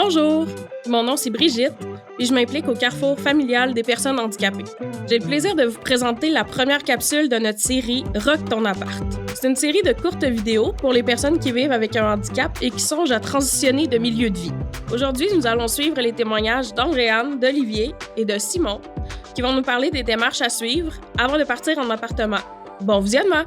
Bonjour, mon nom c'est Brigitte et je m'implique au Carrefour familial des personnes handicapées. J'ai le plaisir de vous présenter la première capsule de notre série Rock ton appart. C'est une série de courtes vidéos pour les personnes qui vivent avec un handicap et qui songent à transitionner de milieu de vie. Aujourd'hui, nous allons suivre les témoignages d'Andréane, d'Olivier et de Simon qui vont nous parler des démarches à suivre avant de partir en appartement. Bon visionnement!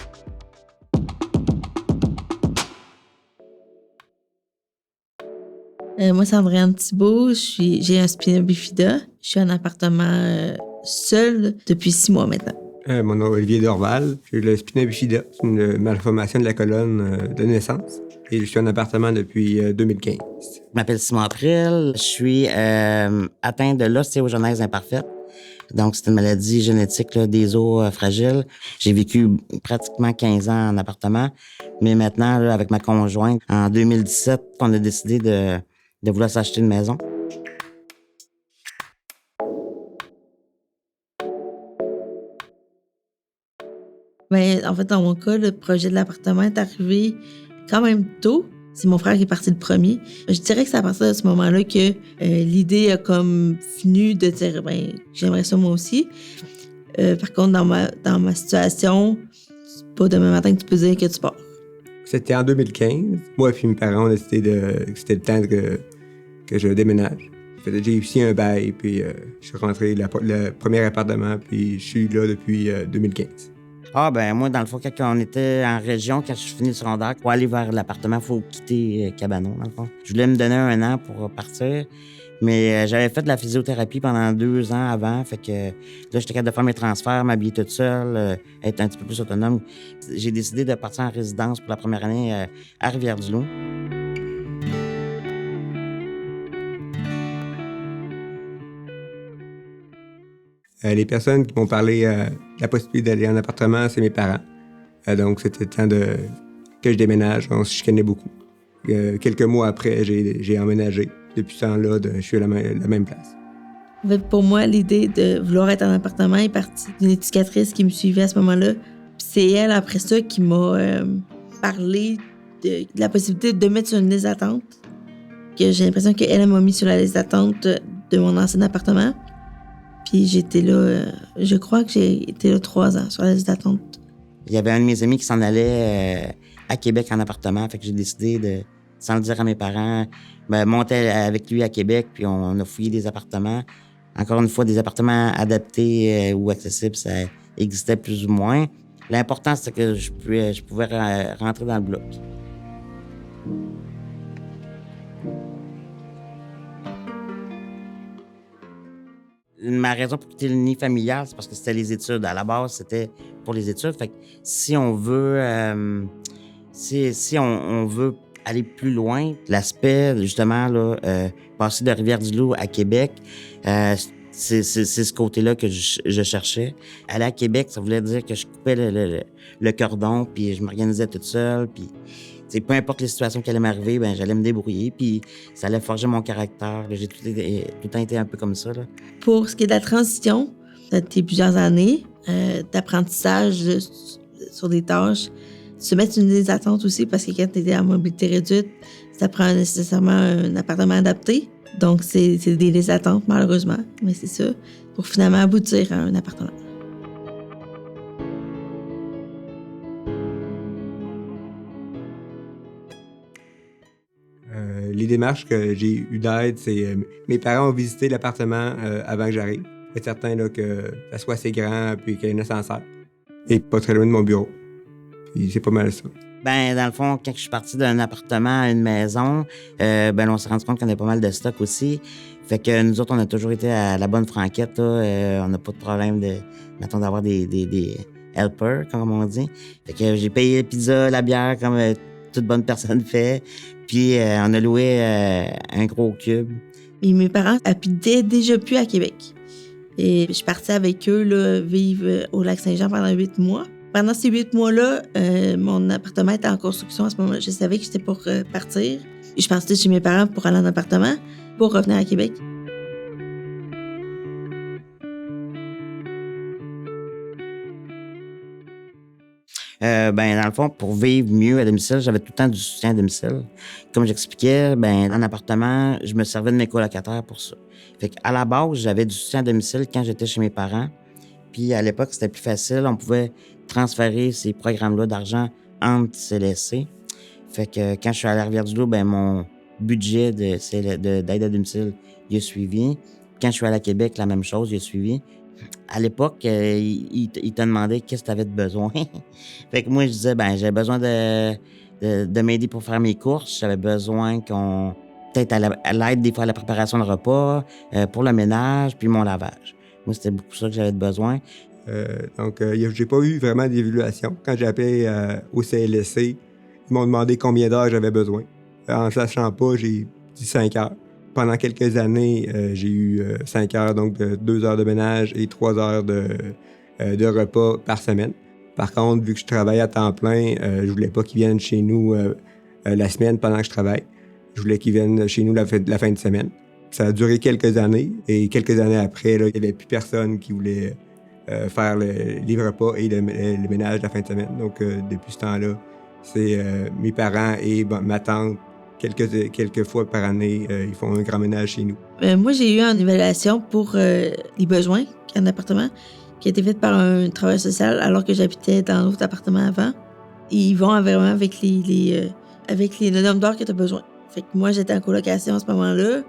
Moi, c'est Andréane Thibault. J'ai un spina bifida. Je suis en appartement seul depuis 6 mois maintenant. Mon nom est Olivier Dorval. J'ai le spina bifida. C'est une malformation de la colonne de naissance. Et je suis en appartement depuis 2015. Je m'appelle Simon April. Je suis atteint de l'ostéogenèse imparfaite. Donc, c'est une maladie génétique là, des os fragiles. J'ai vécu pratiquement 15 ans en appartement. Mais maintenant, là, avec ma conjointe, en 2017, on a décidé de vouloir s'acheter une maison. Ben, en fait, dans mon cas, le projet de l'appartement est arrivé quand même tôt. C'est mon frère qui est parti le premier. Je dirais que c'est à partir de ce moment-là que l'idée a comme venu de dire ben j'aimerais ça moi aussi. Par contre, dans ma situation, c'est pas demain matin que tu peux dire que tu pars. C'était en 2015. Moi et mes parents ont décidé que c'était le temps que je déménage. J'ai réussi un bail, puis je suis rentré le premier appartement, puis je suis là depuis 2015. Ah, ben moi, dans le fond, quand on était en région, quand je suis fini le secondaire, pour aller vers l'appartement, il faut quitter Cabanon, dans le fond. Je voulais me donner 1 an pour partir, mais j'avais fait de la physiothérapie pendant 2 ans avant, fait que là, j'étais capable de faire mes transferts, m'habiller toute seule, être un petit peu plus autonome. J'ai décidé de partir en résidence pour la première année à Rivière-du-Loup. Les personnes qui m'ont parlé de la possibilité d'aller en appartement, c'est mes parents. Donc, c'était le temps que je déménage. On se chicanait beaucoup. Quelques mois après, j'ai emménagé. Depuis ce temps-là, je suis à la même place. En fait, pour moi, l'idée de vouloir être en appartement est partie d'une éducatrice qui me suivait à ce moment-là. Puis c'est elle, après ça, qui m'a parlé de la possibilité de mettre sur une liste d'attente. Que j'ai l'impression qu'elle m'a mis sur la liste d'attente de mon ancien appartement. Puis j'étais là, je crois que j'ai été là 3 ans sur la liste d'attente. Il y avait un de mes amis qui s'en allait à Québec en appartement, fait que j'ai décidé de, sans le dire à mes parents, monter avec lui à Québec, puis on a fouillé des appartements. Encore une fois, des appartements adaptés ou accessibles, ça existait plus ou moins. L'important, c'est que je pouvais rentrer dans le bloc. Ma raison pour quitter le nid familial, c'est parce que c'était les études. À la base, c'était pour les études. Fait que si on veut, si on veut aller plus loin, l'aspect, justement, là, passer de Rivière-du-Loup à Québec, c'est ce côté-là que je cherchais. Aller à Québec, ça voulait dire que je coupais le cordon, puis je m'organisais toute seule, puis peu importe les situations qui allaient m'arriver, ben j'allais me débrouiller, puis ça allait forger mon caractère. J'ai tout le temps été un peu comme ça, là. Pour ce qui est de la transition, ça a été plusieurs années d'apprentissage sur des tâches. Se mettre sur une liste d'attente aussi, parce que quand tu étais à mobilité réduite, ça prend nécessairement un appartement adapté. Donc, c'est des listes d'attente, malheureusement. Mais c'est ça, pour finalement aboutir à un appartement. Les démarches que j'ai eues d'aide, c'est mes parents ont visité l'appartement avant que j'arrive. Être certain là, que ça soit assez grand puis qu'il y ait un ascenseur. Et pas très loin de mon bureau. Puis c'est pas mal ça. Ben, dans le fond, quand je suis parti d'un appartement à une maison, on s'est rendu compte qu'on avait pas mal de stock aussi. Fait que nous autres, on a toujours été à la bonne franquette, là. On n'a pas de problème d'avoir des helpers, comme on dit. Fait que j'ai payé la pizza, la bière, comme toute bonne personne fait. Puis on a loué un gros cube. Et mes parents habitaient déjà plus à Québec. Et je suis partie avec eux là, vivre au Lac-Saint-Jean pendant 8 mois. Pendant ces 8 mois-là, mon appartement était en construction à ce moment-là. Je savais que j'étais pour partir. Et je partais chez mes parents pour aller en appartement, pour revenir à Québec. Dans le fond, pour vivre mieux à domicile, j'avais tout le temps du soutien à domicile. Comme j'expliquais, en appartement, je me servais de mes colocataires pour ça. Fait qu'à la base, j'avais du soutien à domicile quand j'étais chez mes parents. Puis à l'époque, c'était plus facile. On pouvait transférer ces programmes-là d'argent entre CLSC. Fait que quand je suis à la Rivière-du-Loup, mon budget d'aide à domicile, il a suivi. Quand je suis allé à Québec, la même chose, il a suivi. À l'époque, il te demandait qu'est-ce que tu avais de besoin. Fait que moi, je disais, j'avais besoin de m'aider pour faire mes courses. J'avais besoin peut-être à l'aide des fois à la préparation de repas, pour le ménage, puis mon lavage. Moi, c'était beaucoup ça que j'avais de besoin. J'ai pas eu vraiment d'évaluation. Quand j'ai appelé au CLSC, ils m'ont demandé combien d'heures j'avais besoin. En sachant pas, j'ai dit 5 heures. Pendant quelques années, j'ai eu 5 heures, donc 2 heures de ménage et 3 heures de repas par semaine. Par contre, vu que je travaille à temps plein, je voulais pas qu'ils viennent chez nous la semaine pendant que je travaille. Je voulais qu'ils viennent chez nous la fin de semaine. Ça a duré quelques années, et quelques années après, là, il n'y avait plus personne qui voulait faire les repas et le ménage la fin de semaine. Donc, depuis ce temps-là, c'est mes parents et ma tante. Quelques fois par année, ils font un grand ménage chez nous. Moi, j'ai eu une évaluation pour les besoins en appartement qui a été faite par un travailleur social alors que j'habitais dans l'autre appartement avant. Ils vont vraiment avec le nombre d'heures que tu as besoin. Fait que moi, j'étais en colocation à ce moment-là.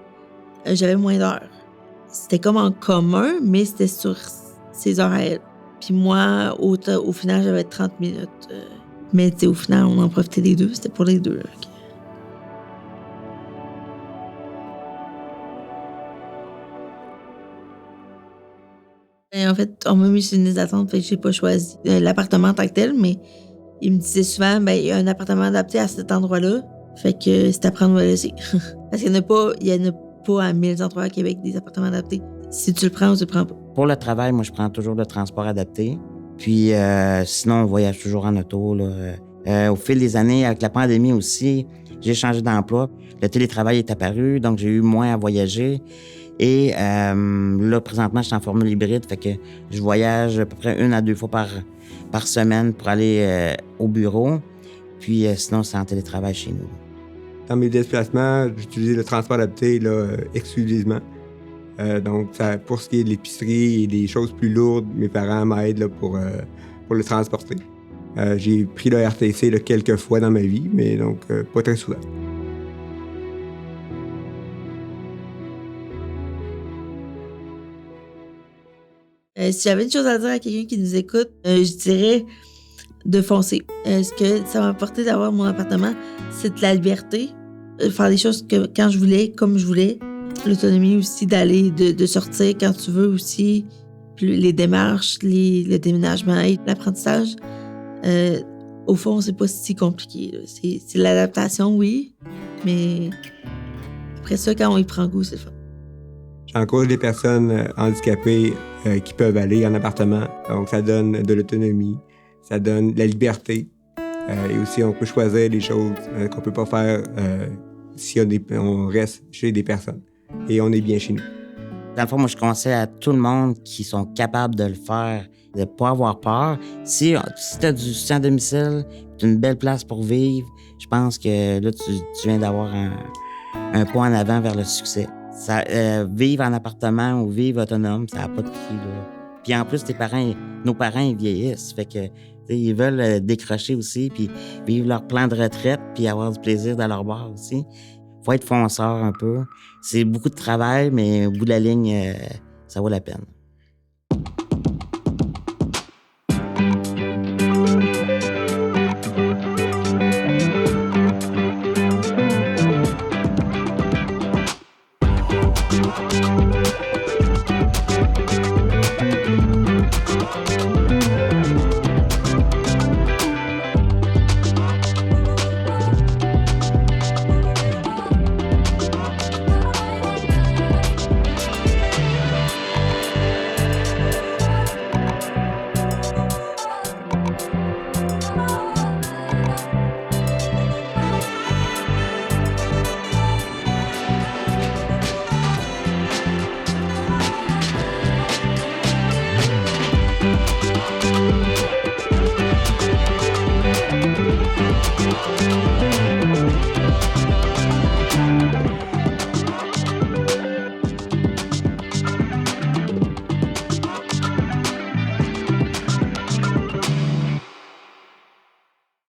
J'avais moins d'heures. C'était comme en commun, mais c'était sur ses heures à elle. Puis moi, au final, j'avais 30 minutes. Mais au final, on en profitait les deux. C'était pour les deux. Okay. En fait, on m'a mis sur une liste d'attente, fait que j'ai pas choisi l'appartement en tant que tel, mais il me disait souvent, il y a un appartement adapté à cet endroit-là, fait que c'est à prendre ou à laisser. Parce qu'il n'y en a pas à 1000 endroits à Québec des appartements adaptés. Si tu le prends ou tu le prends pas. Pour le travail, moi, je prends toujours le transport adapté. Puis sinon, on voyage toujours en auto, là. Au fil des années, avec la pandémie aussi, j'ai changé d'emploi. Le télétravail est apparu, donc j'ai eu moins à voyager. Et là, présentement, je suis en formule hybride, fait que je voyage à peu près 1 à 2 fois par semaine pour aller au bureau. Puis sinon, c'est en télétravail chez nous. Dans mes déplacements, j'utilise le transport adapté là, exclusivement. Donc, pour ce qui est de l'épicerie et des choses plus lourdes, mes parents m'aident là, pour le transporter. J'ai pris le RTC là, quelques fois dans ma vie, mais donc pas très souvent. Si j'avais une chose à dire à quelqu'un qui nous écoute, je dirais de foncer. Ce que ça m'a apporté d'avoir mon appartement, c'est de la liberté. Faire des choses quand je voulais, comme je voulais. L'autonomie aussi d'aller, de sortir quand tu veux aussi. Puis les démarches, le déménagement et l'apprentissage. Au fond, c'est pas si compliqué. Là. C'est l'adaptation, oui, mais après ça, quand on y prend goût, c'est le fun. J'encourage les personnes handicapées qui peuvent aller en appartement. Donc, ça donne de l'autonomie, ça donne de la liberté. Et aussi, on peut choisir des choses qu'on peut pas faire si on reste chez des personnes. Et on est bien chez nous. Dans le fond, moi, je conseille à tout le monde qui sont capables de le faire, de ne pas avoir peur. Si tu as du soutien à domicile, tu as une belle place pour vivre, je pense que là, tu viens d'avoir un pas en avant vers le succès. Vivre en appartement ou vivre autonome, ça n'a pas de prix. Là. Puis en plus, nos parents, ils vieillissent. Fait que ils veulent décrocher aussi, puis vivre leur plan de retraite, puis avoir du plaisir dans leur bar aussi. Faut être fonceur un peu. C'est beaucoup de travail, mais au bout de la ligne, ça vaut la peine.